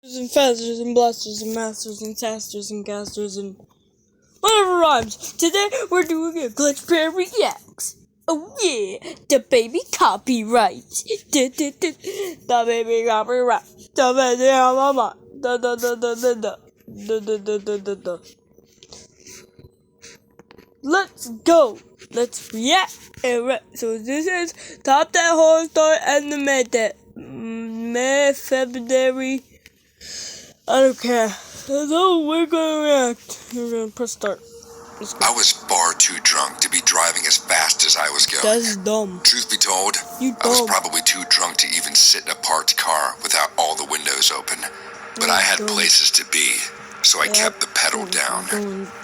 And fasters and blasters and masters and tasters and casters and whatever rhymes. Today we're doing a glitchbear reacts. Oh yeah, the baby copyright. The baby copyright. The baby mama. Let's go. Let's react. So this is top that whole story and the made that May February. I don't care. So we're gonna react. We're gonna press start. I was far too drunk to be driving as fast as I was going. That's dumb. Truth be told, I was probably too drunk to even sit in a parked car without all the windows open. But I had places to be, so I kept the pedal down.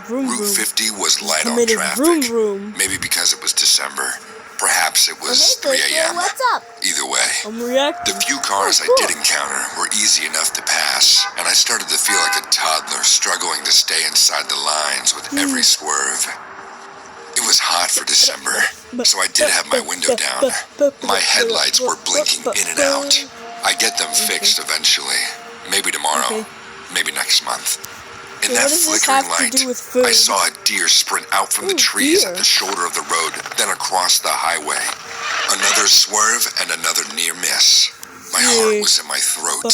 Route 50 was light on traffic. Maybe because it was December. Perhaps it was 3 a.m. What's up? Either way, I'm reacting. the few cars I did encounter were easy enough to pass, and I started to feel like a toddler struggling to stay inside the lines with every swerve. It was hot for December, so I did have my window down. My headlights were blinking in and out. I get them fixed eventually. Maybe tomorrow, maybe next month. In that flickering light, I saw a deer sprint out from the trees at the shoulder of the road, then across the highway. Another swerve and another near miss. My heart was in my throat,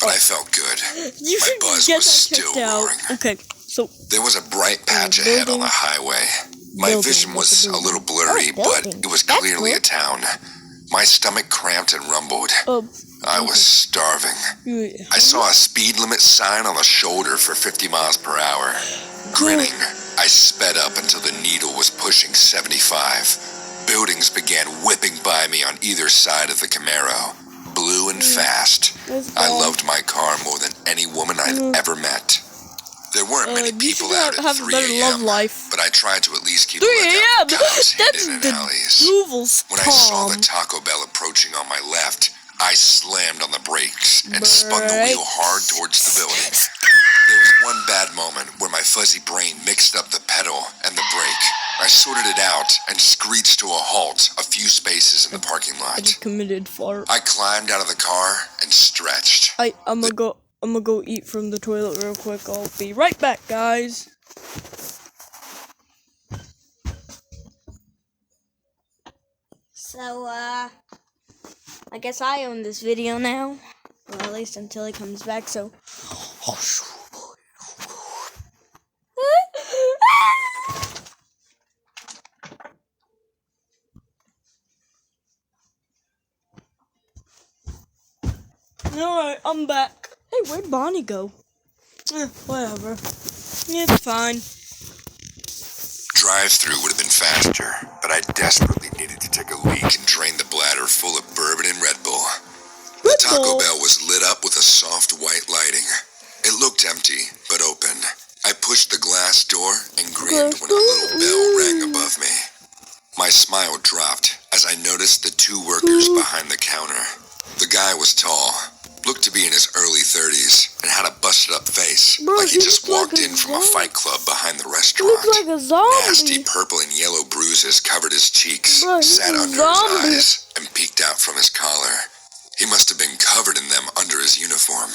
but I felt good. My buzz was still roaring. Okay, so there was a bright patch ahead on the highway. My vision was a little blurry, but it was clearly a town. My stomach cramped and rumbled. I was starving. I saw a speed limit sign on the shoulder for 50 miles per hour. Grinning, I sped up until the needle was pushing 75. Buildings began whipping by me on either side of the Camaro. Blue and fast. I loved my car more than any woman I'd ever met. There weren't many people out at 3 a.m., but I tried to at least keep a lookout for cops hidden in alleys. When I saw the Taco Bell approaching on my left, I slammed on the brakes and spun the wheel hard towards the building. There was one bad moment where my fuzzy brain mixed up the pedal and the brake. I sorted it out and screeched to a halt a few spaces in the parking lot. I just committed fart. I climbed out of the car and stretched. I'm gonna go eat from the toilet real quick. I'll be right back, guys. So, I guess I own this video now. Well, at least until he comes back, so. Alright, I'm back. Hey, where'd Bonnie go? Whatever. It's fine. Drive-through would have been faster, but I desperately needed to take a leak and drain the bladder full of bourbon and Red Bull. The Taco Bell was lit up with a soft white lighting. It looked empty, but open. I pushed the glass door and grinned when a little bell rang above me. My smile dropped as I noticed the two workers behind the counter. The guy was tall, looked to be in his early 30s, and had a busted-up face, like he just walked in from a fight club behind the restaurant. Nasty purple and yellow bruises covered his cheeks, sat under his eyes, and peeked out from his collar. He must have been covered in them under his uniform.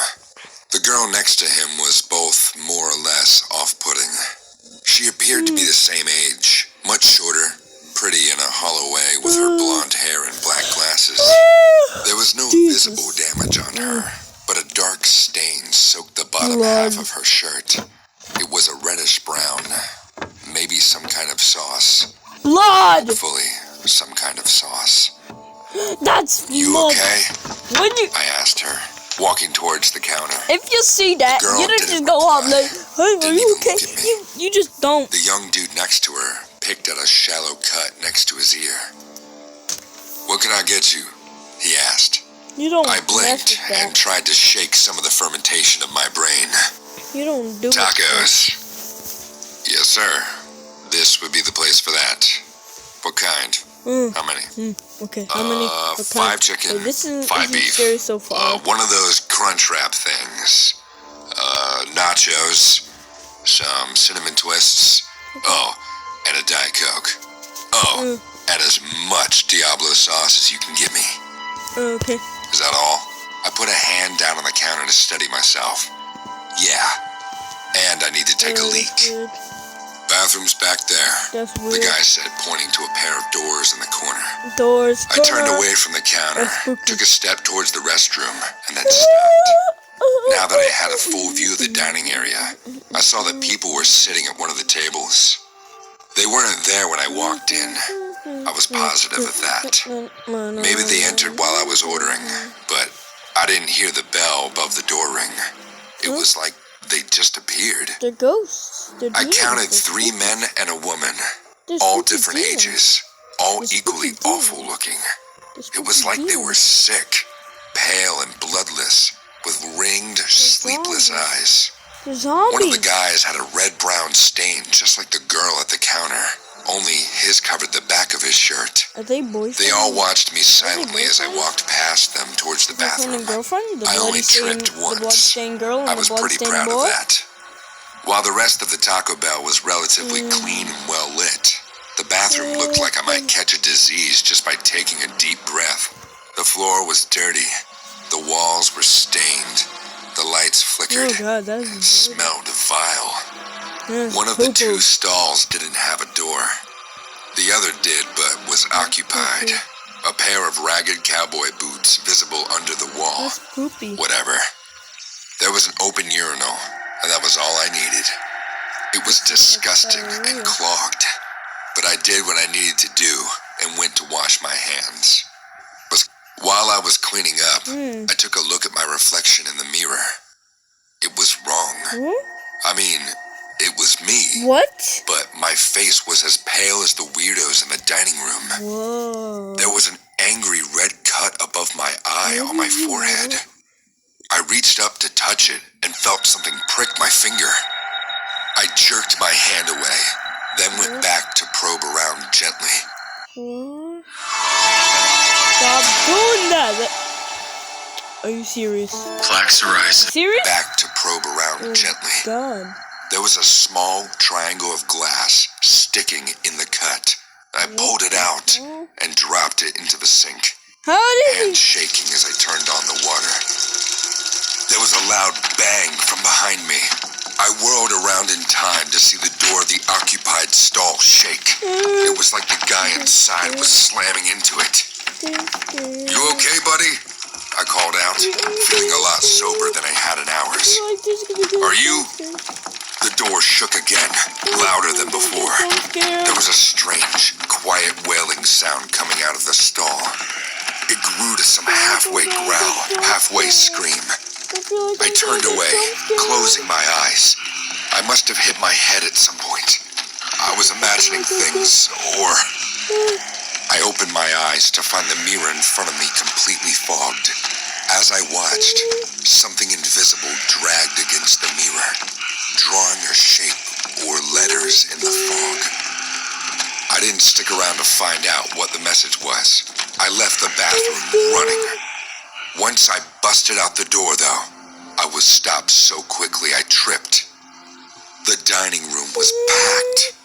The girl next to him was both more or less off-putting. She appeared to be the same age, much shorter, pretty in a hollow way with her blonde hair and black glasses. There was no visible damage on her, but a dark stain soaked the bottom half of her shirt. It was a reddish brown, maybe some kind of sauce. Blood! Hopefully, some kind of sauce. That's You okay? When you I asked her, walking towards the counter. If you see that, you don't just go up like, hey, are you okay? You just don't. The young dude next to her picked at a shallow cut next to his ear. What can I get you? He asked. You don't. I blinked and tried to shake some of the fermentation of my brain. You don't do Tacos. Yes, sir. This would be the place for that. What kind? How many? Okay, how many? 5 chicken, this is 5 beef. Scary so far. One of those crunch wrap things. Nachos. Some cinnamon twists. Oh, and a Diet Coke. Oh, and as much Diablo sauce as you can give me. Okay. Is that all? I put a hand down on the counter to steady myself. Yeah, and I need to take a leak. Good. Bathroom's back there, That's the weird. guy said, pointing to a pair of doors in the corner. Doors. I turned away from the counter, That's spooky. took a step towards the restroom, and then stopped. Now that I had a full view of the dining area, I saw that people were sitting at one of the tables. They weren't there when I walked in. I was positive of that. Maybe they entered while I was ordering, but I didn't hear the bell above the door ring. It was like they just appeared. They're ghosts. They're I demons. counted They're 3 men and a woman, They're all spooky different demons. ages, all They're equally spooky awful demons. looking. They're It was spooky like they were demons. sick, pale and bloodless, with ringed, sleepless eyes. They're zombies. One of the guys had a red-brown stain, just like the girl at the counter, only his covered the back of his shirt. Are they boyfriends? They all watched me silently as I walked past them towards the Boyfriend bathroom. and girlfriend? The I only tripped The once. bloodstained girl and I the was pretty bloodstained proud boy? of that. While the rest of the Taco Bell was relatively clean and well lit, the bathroom looked like I might catch a disease just by taking a deep breath. The floor was dirty. The walls were stained. The lights flickered Oh god, and that's smelled vile. that's One of the poo-poo. 2 stalls didn't have a door. The other did, but was occupied. A pair of ragged cowboy boots visible under the wall. That's poopy. Whatever. There was an open urinal, and that was all I needed. It was disgusting and clogged, but I did what I needed to do and went to wash my hands. While I was cleaning up, I took a look at my reflection in the mirror. It was wrong. Huh? I mean, it was me. What? But my face was as pale as the weirdos in the dining room. Whoa. There was an angry red cut above my eye on my forehead. I reached up to touch it and felt something prick my finger. I jerked my hand away, then went back to probe around gently. What? Stop doing that! Are you serious? Plaque psoriasis. Serious? Back to probe around gently. God. There was a small triangle of glass sticking in the cut. I pulled it out and dropped it into the sink, How did hands shaking as I turned on the water. There was a loud bang from behind me. I whirled around in time to see the door of the occupied stall shake. It was like the guy inside was slamming into it. You okay, buddy? I called out, feeling a lot sober than I had in hours. Are you? The door shook again, louder than before. There was a strange, quiet wailing sound coming out of the stall. It grew to some halfway growl, halfway scream. I turned away, closing my eyes. I must have hit my head at some point. I was imagining things, or... I opened my eyes to find the mirror in front of me completely fogged. As I watched, something invisible dragged against the mirror, drawing a shape or letters in the fog. I didn't stick around to find out what the message was. I left the bathroom running. Once I busted out the door, though, I was stopped so quickly I tripped. The dining room was packed,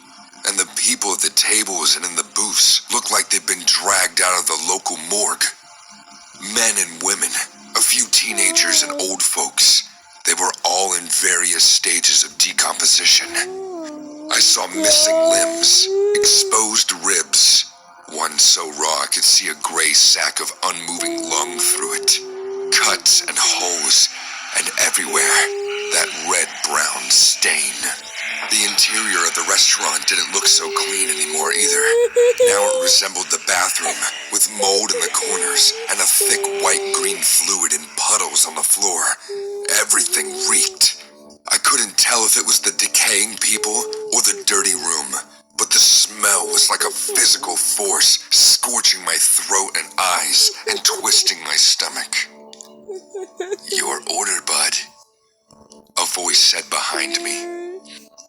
and the people at the tables and in the booths looked like they'd been dragged out of the local morgue. Men and women, a few teenagers and old folks. They were all in various stages of decomposition. I saw missing limbs, exposed ribs, one so raw I could see a gray sack of unmoving lung through it. Cuts and holes, and everywhere, that red-brown stain. The interior of the restaurant didn't look so clean anymore either. Now it resembled the bathroom, with mold in the corners and a thick white-green fluid in puddles on the floor. Everything reeked. I couldn't tell if it was the decaying people or the dirty room, but the smell was like a physical force, scorching my throat and eyes and twisting my stomach. Your order, bud, a voice said behind me.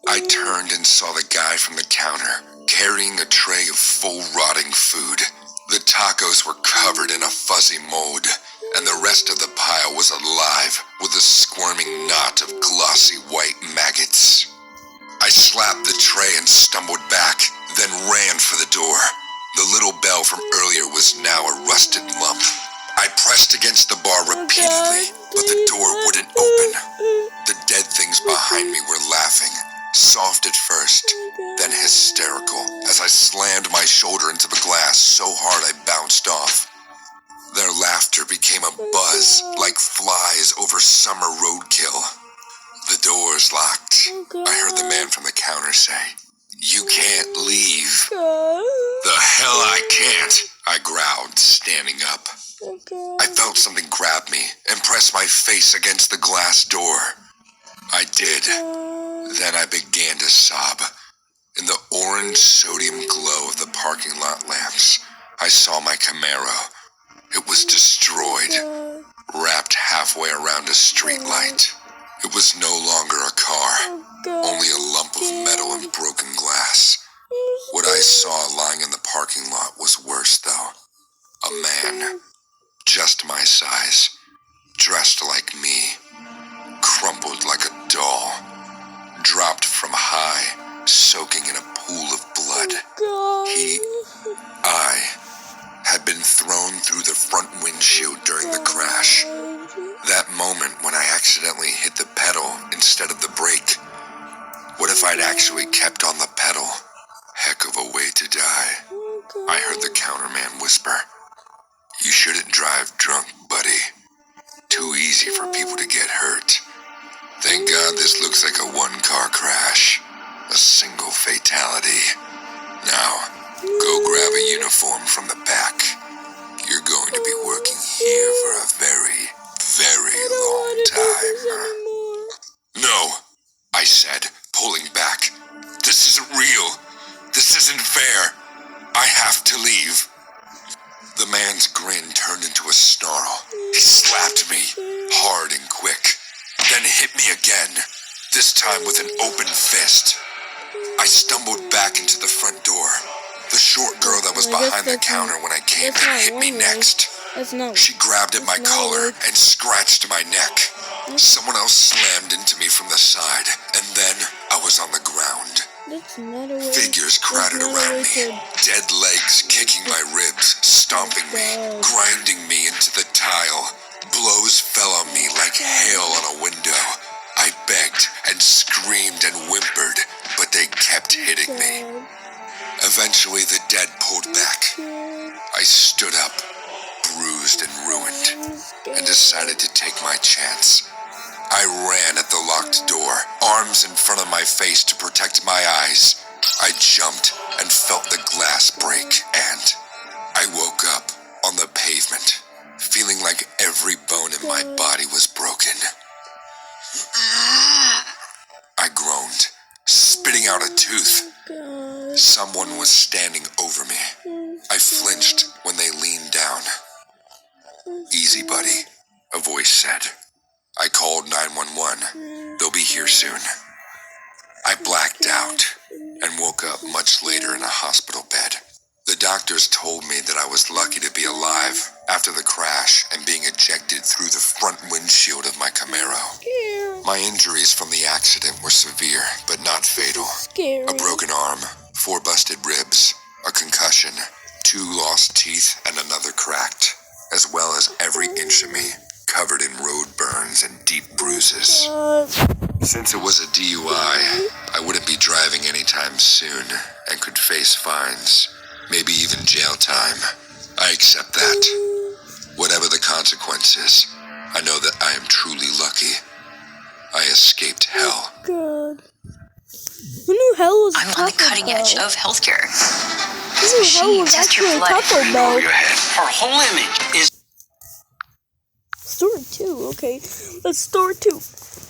I turned and saw the guy from the counter, carrying a tray of full rotting food. The tacos were covered in a fuzzy mold, and the rest of the pile was alive with a squirming knot of glossy white maggots. I slapped the tray and stumbled back, then ran for the door. The little bell from earlier was now a rusted lump. I pressed against the bar repeatedly, but the door wouldn't open. The dead things behind me were laughing, soft at first, then hysterical, as I slammed my shoulder into the glass so hard I bounced off. Their laughter became a buzz, like flies over summer roadkill. The doors locked. I heard the man from the counter say, "You can't leave." "The hell I can't," I growled, standing up. I felt something grab me and press my face against the glass door. I did. Then I began to sob. In the orange sodium glow of the parking lot lamps, I saw my Camaro. It was destroyed, wrapped halfway around a street light. It was no longer a car, only a lump of metal and broken glass. What I saw lying in the parking lot was worse, though. A man, just my size, dressed like me, crumpled like a doll, dropped from high, soaking in a pool of blood. I had been thrown through the front windshield during the crash. That moment when I accidentally hit the pedal instead of the brake. What if I'd actually kept on the pedal? Heck of a way to die. I heard the counterman whisper, "You shouldn't drive drunk, buddy. Too easy for people to get hurt." Thank God this looks like a one-car crash. A single fatality. Now, go grab a uniform from the back. You're going to be working here for a very, very long time. "No," I said, pulling back. "This isn't real. This isn't fair. I have to leave." The man's grin turned into a snarl. He slapped me, hard and quick, then hit me again, this time with an open fist. I stumbled back into the front door. The short girl that was behind the counter when I came in hit me next. She grabbed at my collar and scratched my neck. Someone else slammed into me from the side, and then I was on the ground. Figures crowded around me, dead legs kicking my ribs, stomping me, grinding me into the tile. Blows fell on me like hail on a window. I begged and screamed and whimpered, but they kept hitting me. Eventually, the dead pulled back. I stood up, bruised and ruined, and decided to take my chance. I ran at the locked door, arms in front of my face to protect my eyes. I jumped and felt the glass break, and I woke up on the pavement, feeling like every bone in my body was broken. I groaned, spitting out a tooth. Someone was standing over me. I flinched when they leaned down. "Easy, buddy," a voice said. I called 911. They'll be here soon. I blacked out and woke up much later in a hospital bed. The doctors told me that I was lucky to be alive after the crash and being ejected through the front windshield of my Camaro. My injuries from the accident were severe, but not fatal. A broken arm, 4 busted ribs, a concussion, 2 lost teeth, and another cracked, as well as every inch of me covered in road burns and deep bruises. Since it was a DUI, I wouldn't be driving anytime soon and could face fines, maybe even jail time. I accept that. Whatever the consequences, I know that I am truly lucky. I escaped hell. God. Who knew hell was I'm on the cutting edge of healthcare. Who knew hell was actually Taco Bell? Our whole image is... Story 2, okay. Let's story 2.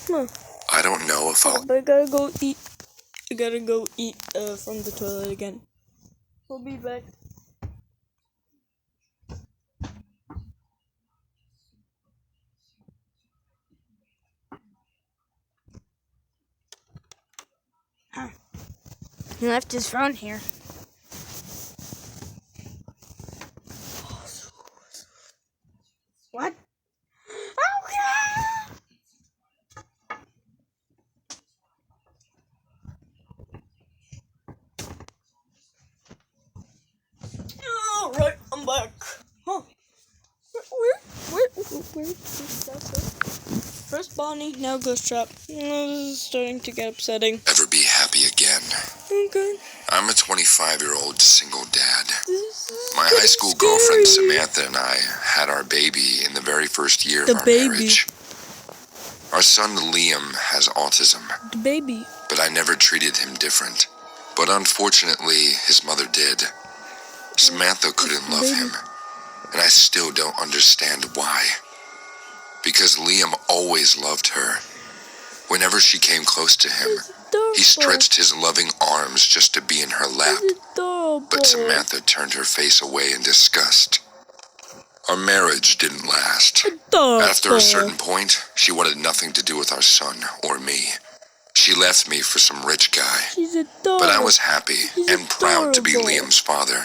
Huh. I don't know if I'll... But I gotta go eat. I gotta go eat from the toilet again. We'll be back. Huh. He left his phone here. What? Alright, I'm back. Huh. Where weird. First Bonnie, now Ghost Trap. This is starting to get upsetting. Ever be happy again? Okay. I'm a 25-year-old single dad. My high school girlfriend Samantha and I had our baby in the very first year of our marriage. Our son Liam has autism. The baby. But I never treated him different. But unfortunately, his mother did. Samantha couldn't love him, and I still don't understand why. Because Liam always loved her. Whenever she came close to him, he stretched his loving arms just to be in her lap. But Samantha turned her face away in disgust. Our marriage didn't last. After a certain point, she wanted nothing to do with our son or me. She left me for some rich guy. But I was happy and proud to be Liam's father.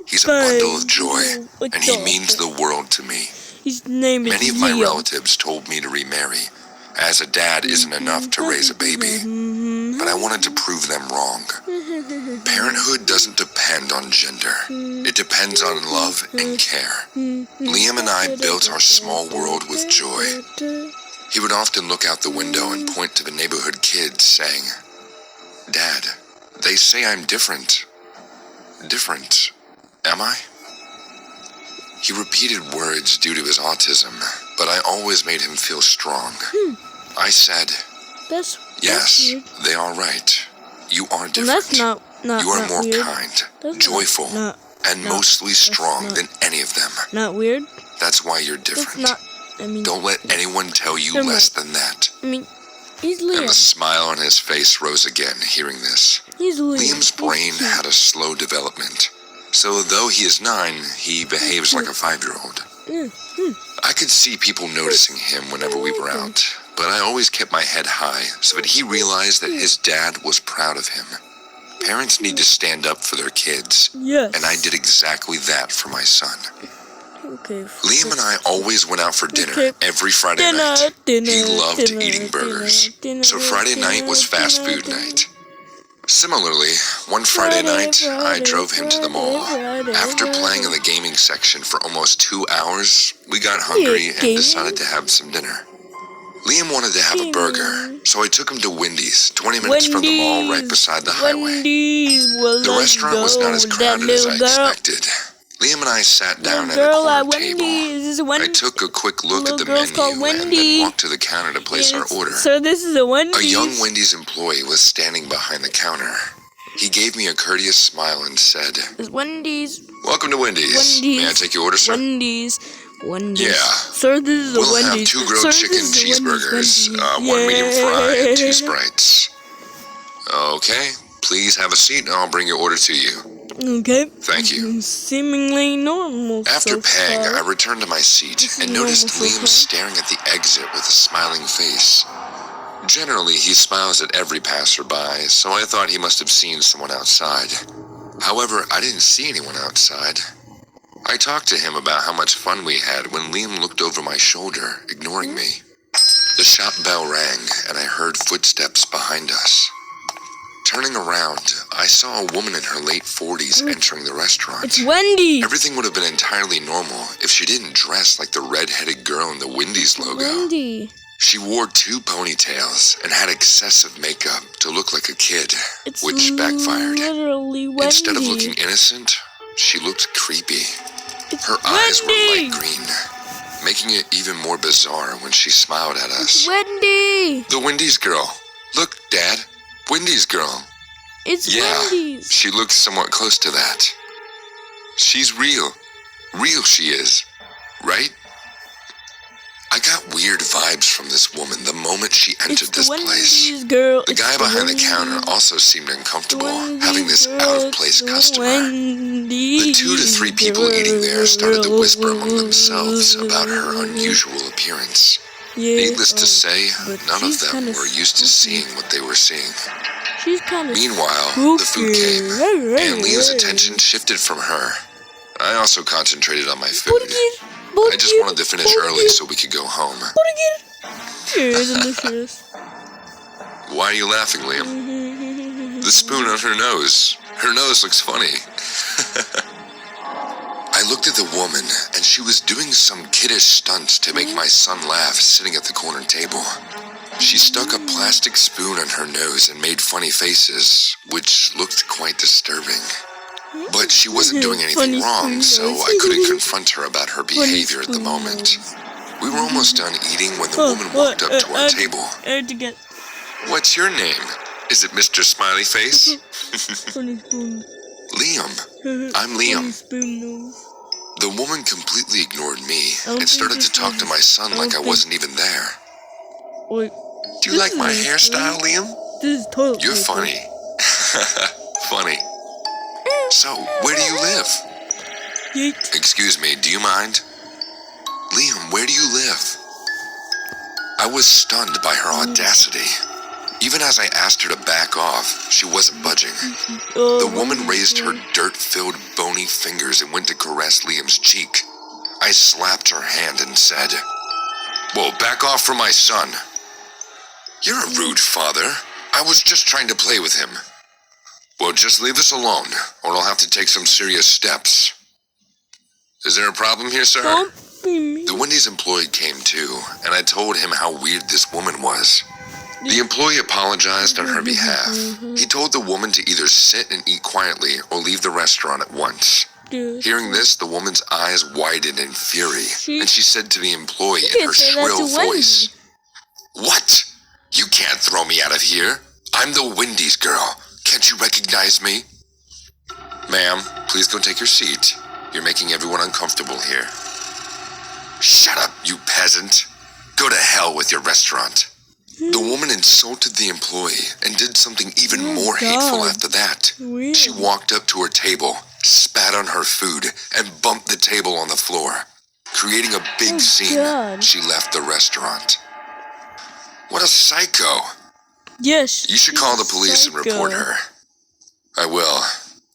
He's a bundle of joy, and he means the world to me. His name is Many of my relatives told me to remarry, as a dad isn't enough to raise a baby. But I wanted to prove them wrong. Parenthood doesn't depend on gender. It depends on love and care. Liam and I built our small world with joy. He would often look out the window and point to the neighborhood kids, saying, "Dad, they say I'm different. Different, am I?" He repeated words due to his autism, but I always made him feel strong. I said, "Yes, they are right. You are different. That's not you are more weird. kind, joyful, and mostly strong than any of them. Not weird. That's why you're different. Don't let anyone tell you less than that." He's And Liam. the smile on his face rose again, hearing this. He's Liam. Liam's brain had a slow development, so though he is 9, he behaves like a 5-year-old. I could see people noticing him whenever we were out, but I always kept my head high so that he realized that his dad was proud of him. Parents need to stand up for their kids, Yes. and I did exactly that for my son. Okay. Liam and I always went out for dinner every Friday night. He loved eating burgers, so Friday night was fast food night. Similarly, one Friday night, I drove him to the mall. After playing in the gaming section for almost 2 hours, we got hungry and decided to have some dinner. Liam wanted to have a burger, so I took him to Wendy's, 20 minutes from the mall right beside the highway. The restaurant was not as crowded as I expected. Liam and I sat down at a corner table. I took a quick look at the menu and then walked to the counter to place our order. So this is a Wendy's. A young Wendy's employee was standing behind the counter. He gave me a courteous smile and said, It's Wendy's. "Welcome to Wendy's. May I take your order, sir?" Wendy's. Yeah. Sir, this is a We'll Wendy's. have 2 grilled chicken cheeseburgers, 1 medium fry, and 2 Sprites. Okay, please have a seat and I'll bring your order to you. Okay. Thank you. Seemingly normal. After so paying, far. I returned to my seat and noticed Liam staring at the exit with a smiling face. Generally, he smiles at every passerby, so I thought he must have seen someone outside. However, I didn't see anyone outside. I talked to him about how much fun we had when Liam looked over my shoulder, ignoring me. The shop bell rang, and I heard footsteps behind us. Turning around, I saw a woman in her late 40s entering the restaurant. It's Wendy. Everything would have been entirely normal if she didn't dress like the red-headed girl in the Wendy's logo. Wendy. She wore 2 ponytails and had excessive makeup to look like a kid, It's which backfired. Literally Wendy. Instead of looking innocent, she looked creepy. It's Her eyes were Wendy. light green, making it even more bizarre when she smiled at us. Wendy. The Wendy's girl. Look, Dad. Wendy's girl. It's Yeah, Wendy's. she looks somewhat close to that. She's real. Real she is. Right? I got weird vibes from this woman the moment she entered this place. Wendy's girl. The guy behind the counter also seemed uncomfortable, having this out-of-place customer. The 2 to 3 people eating there started to whisper among themselves about her unusual appearance. Needless to say, none of them were used to seeing what they were seeing. She's kind of Meanwhile, the food came, and Leah's attention shifted from her. I also concentrated on my food. I just wanted to finish early so we could go home. Delicious. Why are you laughing, Liam? The spoon on her nose. Her nose looks funny. I I looked at the woman, and she was doing some kiddish stunts to make my son laugh sitting at the corner table. She stuck a plastic spoon in her nose and made funny faces, which looked quite disturbing. But she wasn't doing anything wrong, so I couldn't confront her about her behavior at the moment. We were almost done eating when the woman walked up to our table. What's your name? Is it Mr. Smiley Face? Liam. I'm Liam. The woman completely ignored me and started to talk to my son like I wasn't even there. Do you like my hairstyle, Liam? This is totally You're funny. Funny. So, where do you live? Yeet. Excuse me, do you mind? Liam, where do you live? I was stunned by her audacity. Even as I asked her to back off, she wasn't budging. The woman raised her dirt-filled, bony fingers and went to caress Liam's cheek. I slapped her hand and said, "Well, back off from my son." You're a rude father. I was just trying to play with him. Well, just leave us alone, or I'll have to take some serious steps. Is there a problem here, sir? Don't be mean. The Wendy's employee came too, and I told him how weird this woman was. The employee apologized on her behalf. He told the woman to either sit and eat quietly or leave the restaurant at once. Hearing this, the woman's eyes widened in fury, and she said to the employee in her shrill voice, "What? You can't throw me out of here. I'm the Wendy's girl. Can't you recognize me?" "Ma'am, please go take your seat. You're making everyone uncomfortable here." "Shut up, you peasant. Go to hell with your restaurant." The woman insulted the employee and did something even more hateful after that. Weird. She walked up to her table, spat on her food, and bumped the table on the floor. Creating a big scene, God. she left the restaurant. What a psycho. Yes. You should call the police and report her. I will.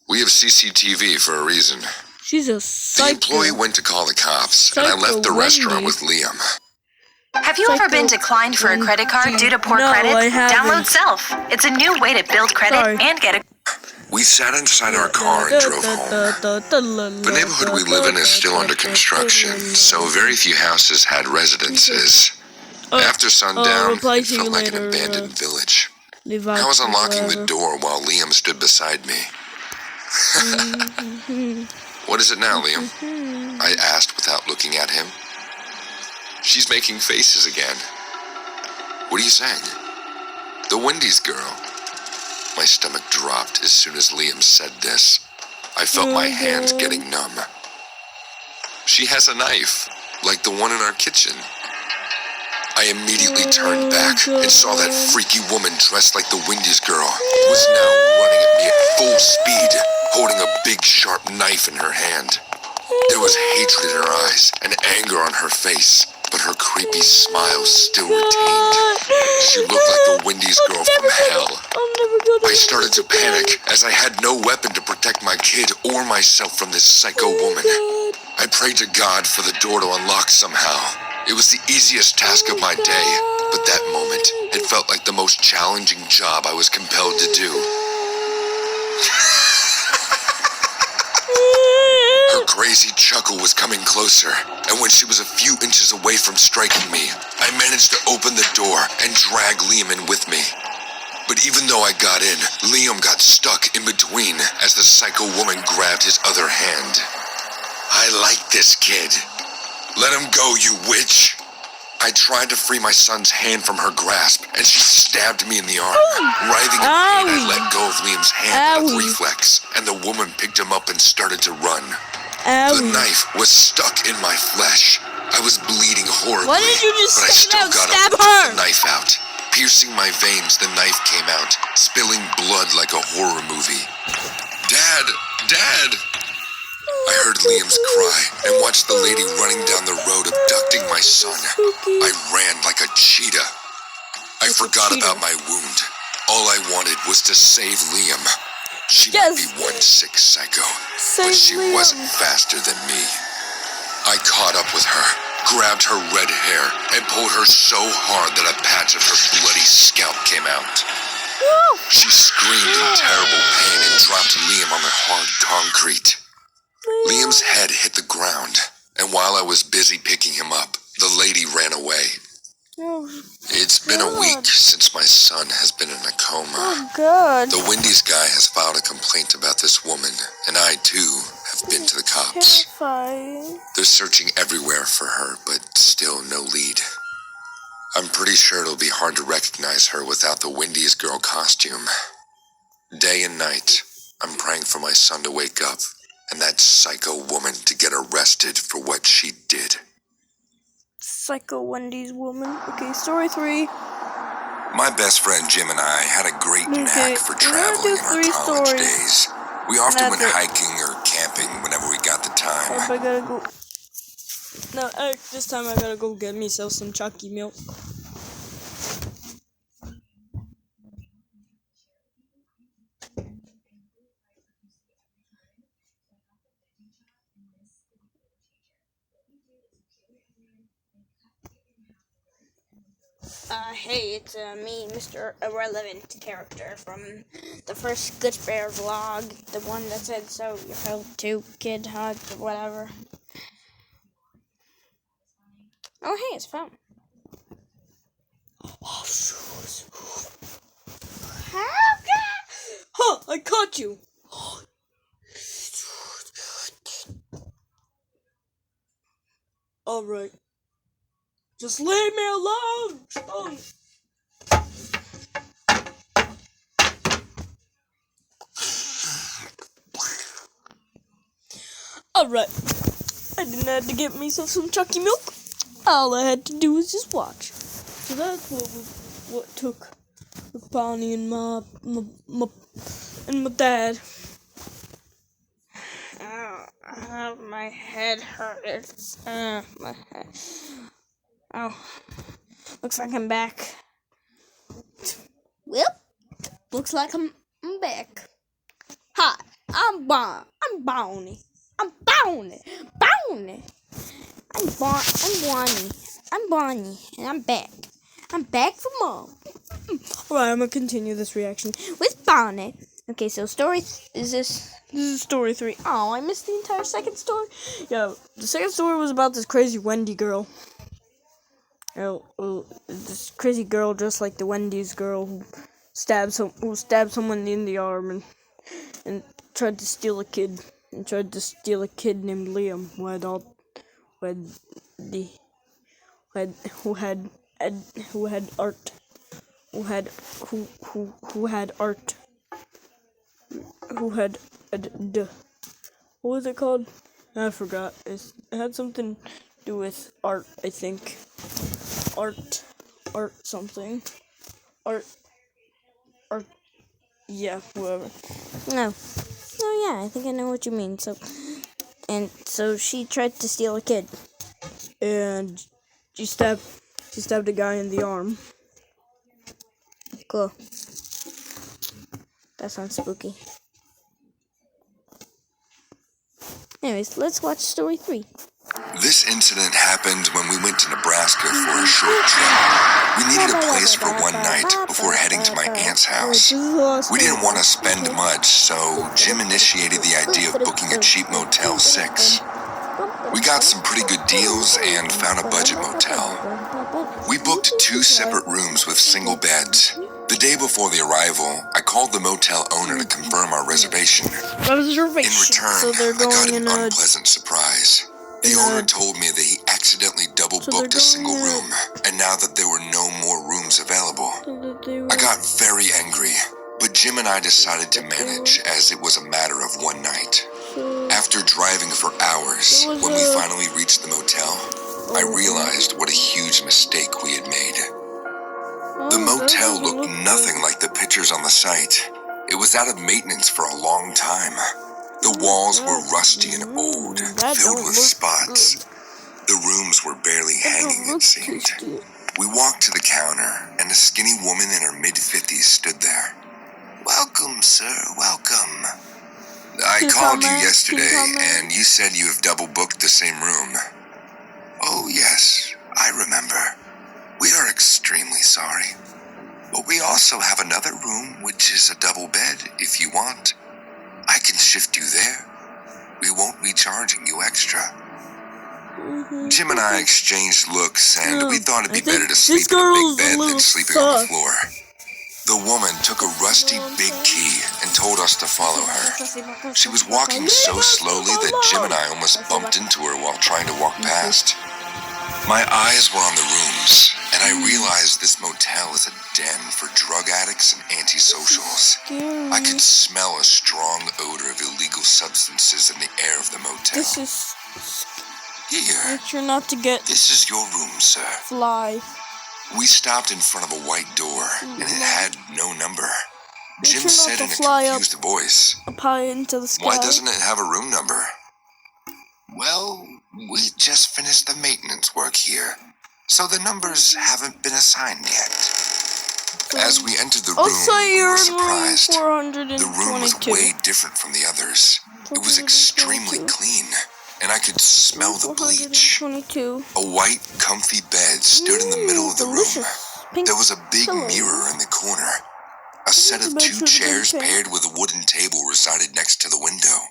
We have CCTV for a reason. She's a The psycho. employee went to call the cops, and I left the restaurant with Liam. Have you ever been declined for a credit card due to poor credit? I haven't. Download Self. It's a new way to build credit Sorry. and get a... We sat inside our car and drove home. The neighborhood we live in is still under construction, so very few houses had residences. After sundown, reply it to you felt like an later, abandoned village. Levi, I was unlocking the whatever. door while Liam stood beside me. What is it now, Liam? I asked without looking at him. She's making faces again. What are you saying? The Wendy's girl. My stomach dropped as soon as Liam said this. I felt my hands getting numb. She has a knife, like the one in our kitchen. I immediately turned back and saw that freaky woman dressed like the Wendy's girl was now running at me at full speed, holding a big sharp knife in her hand. There was hatred in her eyes and anger on her face, but her creepy smile still retained. She looked like the Wendy's girl from hell. I started to panic as I had no weapon to protect my kid or myself from this psycho woman. I prayed to God for the door to unlock somehow. It was the easiest task of my day, but that moment, it felt like the most challenging job I was compelled to do. Her crazy chuckle was coming closer, and when she was a few inches away from striking me, I managed to open the door and drag Liam in with me. But even though I got in, Liam got stuck in between as the psycho woman grabbed his other hand. I like this kid. Let him go, you witch! I tried to free my son's hand from her grasp, and she stabbed me in the arm. Writhing in pain, I let go of Liam's hand out of reflex, and the woman picked him up and started to run. The knife was stuck in my flesh. I was bleeding horribly, Why didn't you just but I stick it still out, got stab up and took her? the knife out. Piercing my veins, the knife came out, spilling blood like a horror movie. Dad! Dad! I heard Liam's cry and watched the lady running down the road abducting my son. I ran like a cheetah. I forgot about my wound. All I wanted was to save Liam. She might be one sick psycho, but she wasn't faster than me. I caught up with her, grabbed her red hair, and pulled her so hard that a patch of her bloody scalp came out. She screamed in terrible pain and dropped Liam on the hard concrete. Liam's head hit the ground, and while I was busy picking him up, the lady ran away. Oh, It's been a week since my son has been in a coma. oh God. The Wendy's guy has filed a complaint about this woman, and I, too, have been to the cops. Terrifying. They're searching everywhere for her, but still no lead. I'm pretty sure it'll be hard to recognize her without the Wendy's girl costume. Day and night, I'm praying for my son to wake up, and that psycho woman to get arrested for what she did. Psycho Wendy's woman. Okay, story 3. My best friend Jim and I had a great knack for traveling in our college days. We often went hiking or camping whenever we got the time. I gotta go. No, this time I gotta go get myself some chalky milk. Hey, it's me, Mr. Irrelevant character from the first glitchbear vlog, the one that said, so you're held to kid hug or whatever. Oh, hey, it's fun. Huh, I caught you. Alright. Just leave me alone. Oh. Alright. I didn't have to get myself some chalky milk. All I had to do was just watch. So that's what took Bonnie and my dad. Oh, my head hurts. My head. Oh, looks like I'm back. Well, looks like I'm back. Hi, I'm Bonnie. I'm Bonnie. I'm Bonnie. I'm Bonnie, and I'm back. I'm back for more. Alright, I'm gonna continue this reaction With Bonnie. Okay, so This is story 3. Oh, I missed the entire second story. Yeah, the second story was about this crazy Wendy girl. This crazy girl dressed like the Wendy's girl who stabbed someone in the arm and tried to steal a kid. And tried to steal a kid named Liam who had what was it called? I forgot. It had something to do with art, I think. Art something. Art, yeah, whatever. no. Oh yeah, I think I know what you mean. So she tried to steal a kid. And she stabbed a guy in the arm. Cool. That sounds spooky. Anyways, let's watch story 3. This incident happened when we went to Nebraska for a short trip. We needed a place for one night before heading to my aunt's house. We didn't want to spend much, so Jim initiated the idea of booking a cheap Motel 6. We got some pretty good deals and found a budget motel. We booked 2 separate rooms with single beds. The day before the arrival, I called the motel owner to confirm our reservation. In return, I got an unpleasant surprise. The owner told me that he accidentally double booked a single room, and now that there were no more rooms available. I got very angry, but Jim and I decided to manage as it was a matter of one night. After driving for hours, when we finally reached the motel, I realized what a huge mistake we had made. The motel looked nothing like the pictures on the site. It was out of maintenance for a long time. The walls were rusty and old, filled with spots. The rooms were barely hanging, it seemed. We walked to the counter, and a skinny woman in her mid-50s stood there. "Welcome, sir, welcome. I called you yesterday, and you said you have double booked the same room." "Oh, yes, I remember. We are extremely sorry. But we also have another room, which is a double bed, if you want. I can shift you there." we won't be charging you extra. Jim and I exchanged looks, and we thought it'd be better to sleep in a big bed than sleeping on the floor. The woman took a rusty big key and told us to follow her. She was walking so slowly that Jim and I almost bumped into her while trying to walk past. My eyes were on the rooms, and I realized this motel is a den for drug addicts and antisocials. I could smell a strong odor of illegal substances in the air of the motel. This is... Here. Make sure not to get This is your room, sir. fly. We stopped in front of a white door, and it had no number. Jim sure not said to in a fly up confused voice, up high into the sky. "Why doesn't it have a room number?" "Well, we just finished the maintenance work here, so the numbers haven't been assigned yet." As we entered the room, say we you're were in room surprised. 422. The room was way different from the others. It was extremely clean, and I could smell the bleach. 422. A white, comfy bed stood in the middle of the room. There was a big mirror in the corner. A set of 2 chairs paired with a wooden table resided next to the window.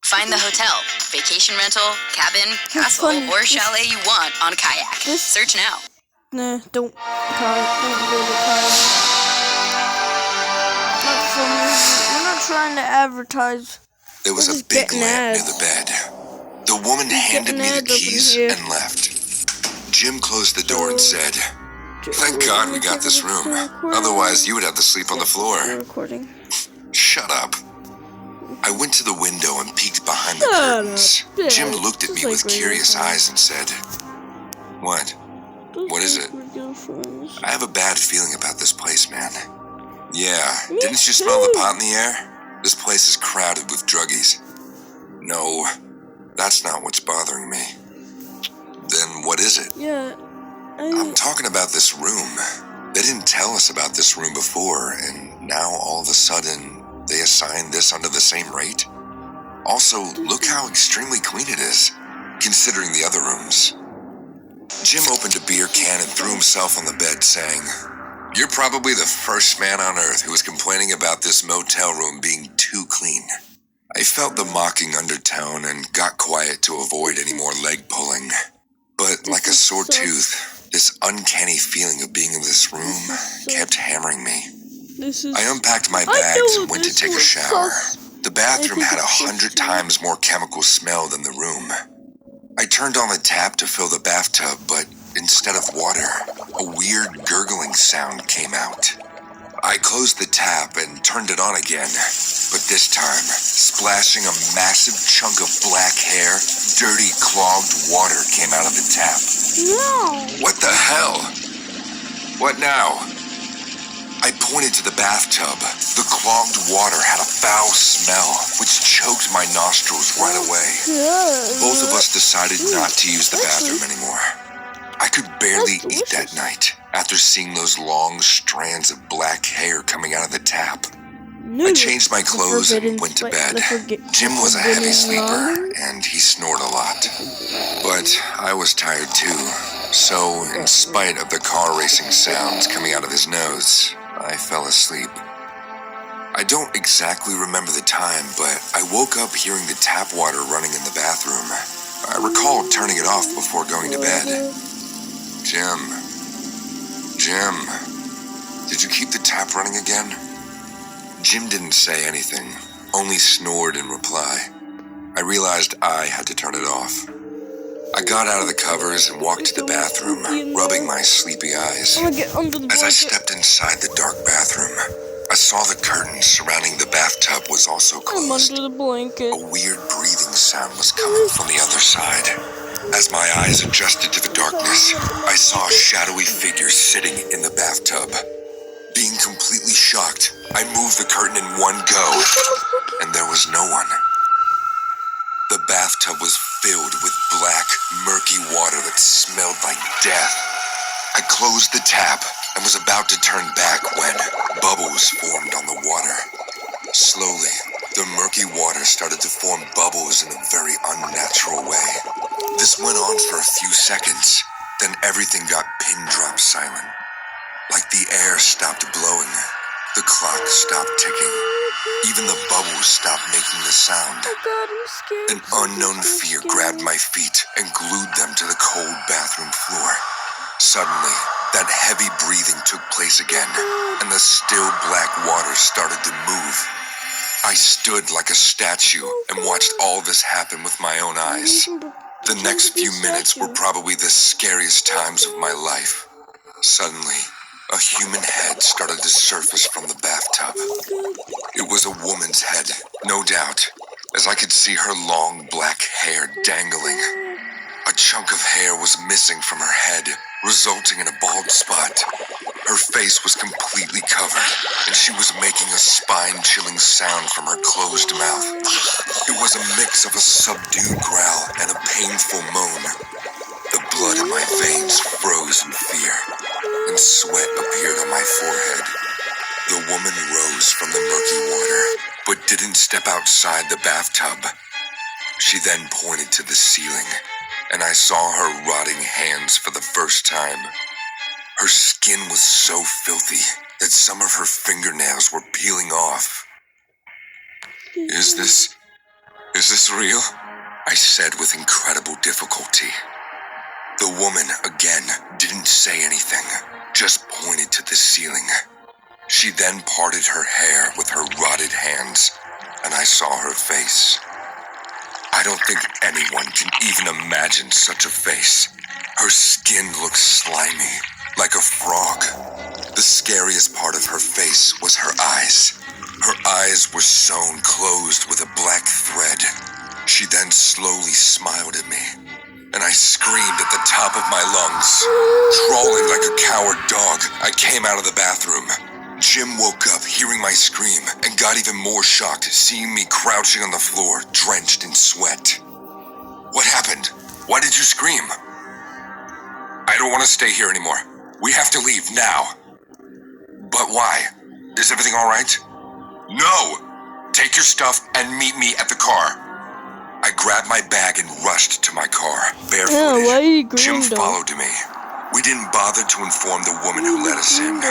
Find the hotel, vacation rental, cabin, castle, or chalet you want on Kayak. Search now. Nah, don't go to kayak. Not for me. We're not trying to advertise. There was We're a just big getting lamp ads. near the bed. The woman handed me the getting ads up in keys here. and left. Jim closed the door and said, "Thank God we got this room. Otherwise, you would have to sleep on the floor." Recording. Shut up. I went to the window and peeked behind the Shut curtains. up. Yeah, Jim looked at just me like with regular curious friends. eyes and said, "What? What is it?" "I have a bad feeling about this place, man." "Yeah, didn't you smell the pot in the air? This place is crowded with druggies." "No, that's not what's bothering me." "Then what is it?" Yeah. "I'm talking about this room. They didn't tell us about this room before, and now all of a sudden, they assign this under the same rate? Also, look how extremely clean it is, considering the other rooms." Jim opened a beer can and threw himself on the bed, saying, "You're probably the first man on earth who is complaining about this motel room being too clean." I felt the mocking undertone and got quiet to avoid any more leg pulling. But like a sore tooth, this uncanny feeling of being in this room kept hammering me. I unpacked my bags and went to take a shower. The bathroom had 100 times more chemical smell than the room. I turned on the tap to fill the bathtub, but instead of water, a weird gurgling sound came out. I closed the tap and turned it on again, but this time, splashing a massive chunk of black hair, dirty, clogged water came out of the tap. No. What the hell? What now? I pointed to the bathtub. The clogged water had a foul smell, which choked my nostrils right away. Both of us decided not to use the bathroom anymore. I could barely eat that night after seeing those long strands of black hair coming out of the tap. I changed my clothes and went to bed. Jim was a heavy sleeper, and he snored a lot. But I was tired too, so in spite of the car racing sounds coming out of his nose, I fell asleep. I don't exactly remember the time, but I woke up hearing the tap water running in the bathroom. I recalled turning it off before going to bed. Jim, did you keep the tap running again?" Jim didn't say anything, only snored in reply. I realized I had to turn it off. I got out of the covers and walked to the bathroom, rubbing my sleepy eyes. As I stepped inside the dark bathroom, I saw the curtains surrounding the bathtub was also I'm closed. under the blanket. A weird breathing sound was coming from the other side. As my eyes adjusted to the darkness, I saw a shadowy figure sitting in the bathtub. Being completely shocked, I moved the curtain in one go, and there was no one. The bathtub was filled with black, murky water that smelled like death. I closed the tap and was about to turn back when bubbles formed on the water. Slowly, the murky water started to form bubbles in a very unnatural way. This went on for a few seconds, then everything got pin drop silent. Like the air stopped blowing. The clock stopped ticking. Even the bubbles stopped making the sound. Oh God, I'm scared. An unknown fear grabbed my feet and glued them to the cold bathroom floor. Suddenly, that heavy breathing took place again, and the still black water started to move. I stood like a statue and watched all this happen with my own eyes. The next few minutes were probably the scariest times of my life. Suddenly, a human head started to surface from the bathtub. It was a woman's head, no doubt, as I could see her long black hair dangling. A chunk of hair was missing from her head, resulting in a bald spot. Her face was completely covered, and she was making a spine-chilling sound from her closed mouth. It was a mix of a subdued growl and a painful moan. The blood in my veins froze in fear, and sweat appeared on my forehead. The woman rose from the murky water, but didn't step outside the bathtub. She then pointed to the ceiling, and I saw her rotting hands for the first time. Her skin was so filthy that some of her fingernails were peeling off. Is this real? I said with incredible difficulty. The woman, again, didn't say anything, just pointed to the ceiling. She then parted her hair with her rotted hands, and I saw her face. I don't think anyone can even imagine such a face. Her skin looked slimy, like a frog. The scariest part of her face was her eyes. Her eyes were sewn closed with a black thread. She then slowly smiled at me, and I screamed at the top of my lungs. Crawling like a coward dog, I came out of the bathroom. Jim woke up hearing my scream and got even more shocked seeing me crouching on the floor, drenched in sweat. What happened? Why did you scream? I don't want to stay here anymore. We have to leave now. But why? Is everything all right? No! Take your stuff and meet me at the car. I grabbed my bag and rushed to my car, barefooted. Why are you green, Jim though? followed me. We didn't bother to inform the woman who let us in.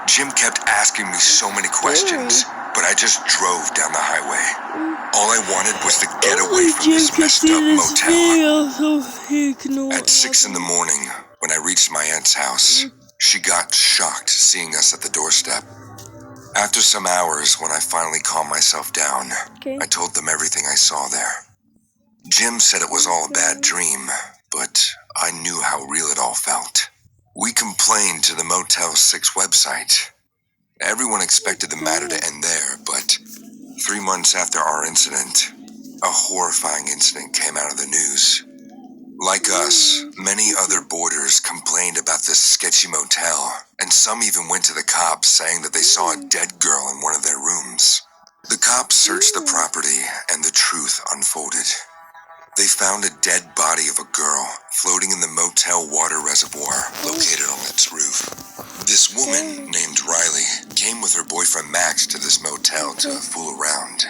Jim kept asking me so many questions, but I just drove down the highway. All I wanted was to get away from this messed up motel. At 6 in the morning, when I reached my aunt's house, she got shocked seeing us at the doorstep. After some hours, when I finally calmed myself down, I told them everything I saw there. Jim said it was all a bad dream, but I knew how real it all felt. We complained to the Motel 6 website. Everyone expected the matter to end there, but 3 months after our incident, a horrifying incident came out of the news. Like us, many other boarders complained about this sketchy motel, and some even went to the cops saying that they saw a dead girl in one of their rooms. The cops searched the property, and the truth unfolded. They found a dead body of a girl floating in the motel water reservoir located on its roof. This woman, named Riley, came with her boyfriend Max to this motel to fool around.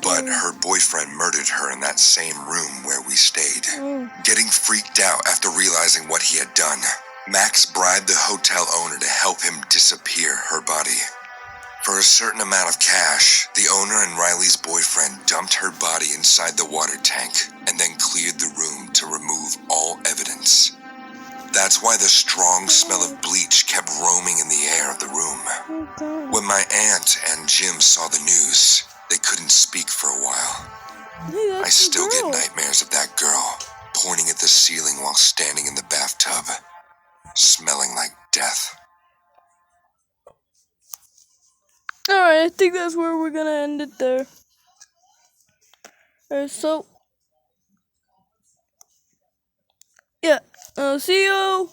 But her boyfriend murdered her in that same room where we stayed. Getting freaked out after realizing what he had done, Max bribed the hotel owner to help him disappear her body. For a certain amount of cash, the owner and Riley's boyfriend dumped her body inside the water tank and then cleared the room to remove all evidence. That's why the strong smell of bleach kept roaming in the air of the room. When my aunt and Jim saw the news, they couldn't speak for a while. I still get nightmares of that girl, pointing at the ceiling while standing in the bathtub, smelling like death. Alright, I think that's where we're gonna end it there. So, yeah, see you.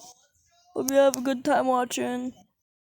Hope you have a good time watching.